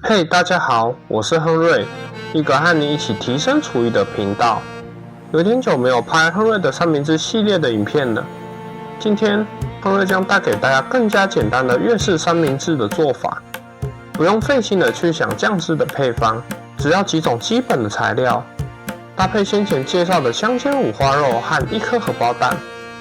嘿，大家好，我是亨瑞，一个和你一起提升厨艺的频道。有点久没有拍亨瑞的三明治系列的影片了。今天亨瑞将带给大家更加简单的粤式三明治的做法，不用费心的去想酱汁的配方，只要几种基本的材料，搭配先前介绍的香煎五花肉和1颗荷包蛋，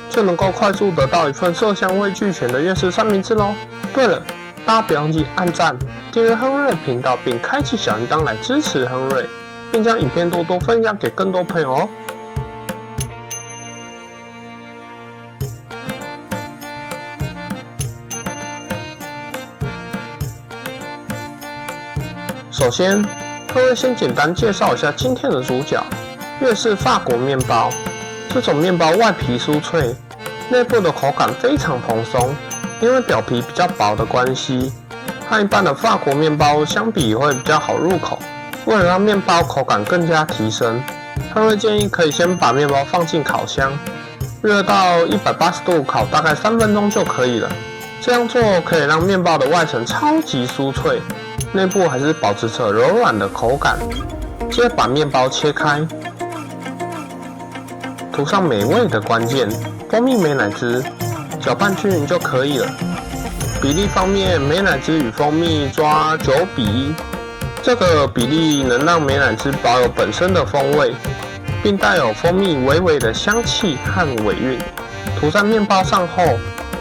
就能够快速得到一份色香味俱全的粤式三明治咯。对了，大家不要忘记按赞、订阅亨瑞频道，并开启小铃铛来支持亨瑞，并将影片多多分享给更多朋友哦。首先，亨瑞先简单介绍一下今天的主角——粤式法国面包。这种面包外皮酥脆，内部的口感非常蓬松。因为表皮比较薄的关系，和一般的法国面包相比会比较好入口。为了让面包口感更加提升，亨瑞建议可以先把面包放进烤箱，热到180度烤大概3分钟就可以了。这样做可以让面包的外层超级酥脆，内部还是保持着柔软的口感。接着把面包切开，涂上美味的关键蜂蜜美乃滋，搅拌均匀就可以了。比例方面，美乃滋与蜂蜜抓9:1，这个比例能让美乃滋保有本身的风味，并带有蜂蜜微微的香气和尾韵。涂在面包上后，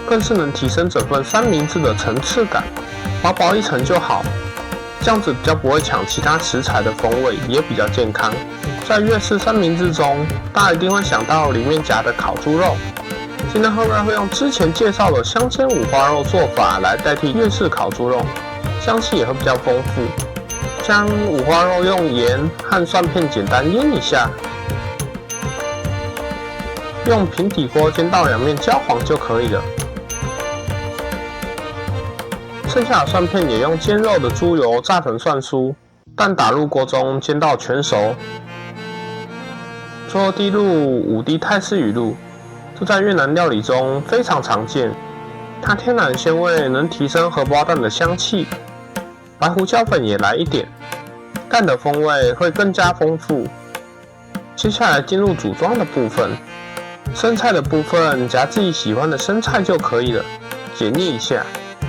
更是能提升整份三明治的层次感。薄薄一层就好，这样子比较不会抢其他食材的风味，也比较健康。在粤式三明治中，大家一定会想到里面夹的烤猪肉。今天亨瑞会用之前介绍的香煎五花肉做法来代替粤式烤猪肉，香气也会比较丰富。将五花肉用盐和蒜片简单腌一下，用平底锅煎到两面焦黄就可以了。剩下的蒜片也用煎肉的猪油炸成蒜酥，蛋打入锅中煎到全熟。最后滴入5滴泰式语露。这在越南料理中非常常见，它天然鲜味能提升荷包蛋的香气，白胡椒粉也来一点，蛋的风味会更加丰富。接下来进入组装的部分，生菜的部分夹自己喜欢的生菜就可以了，解腻一下。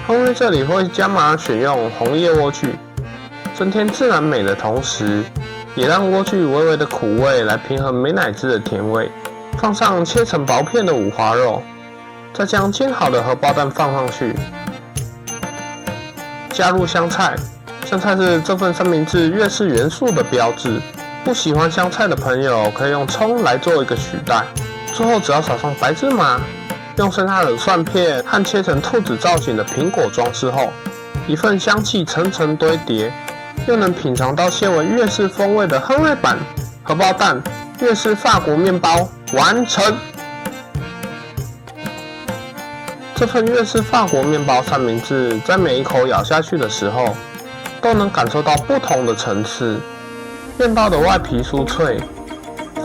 亨瑞这里会加码选用红叶莴苣，增添自然美的同时，也让莴苣微微的苦味来平衡美乃滋的甜味。放上切成薄片的五花肉，再将煎好的荷包蛋放上去，加入香菜。香菜是这份三明治粤式元素的标志，不喜欢香菜的朋友可以用葱来做一个取代。最后只要撒上白芝麻，用剩下的蒜片和切成兔子造型的苹果装饰后，一份香气层层堆叠，又能品尝到些微粤式风味的亨瑞版荷包蛋粤式法国面包完成。这份粤式法国面包三明治，在每一口咬下去的时候，都能感受到不同的层次。面包的外皮酥脆，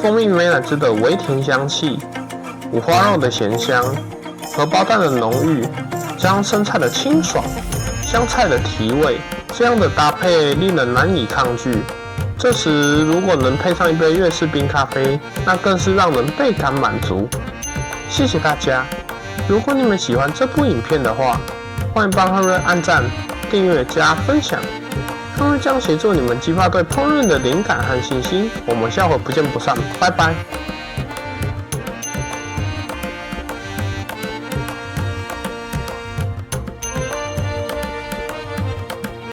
蜂蜜美乃滋的微甜香气，五花肉的咸香，荷包蛋的浓郁，加上生菜的清爽，香菜的提味，这样的搭配令人难以抗拒。这时如果能配上一杯粤式冰咖啡，那更是让人倍感满足。谢谢大家，如果你们喜欢这部影片的话，欢迎帮亨瑞按赞、订阅加分享。亨瑞将协助你们激发对烹饪的灵感和信心。我们下回不见不散，拜拜。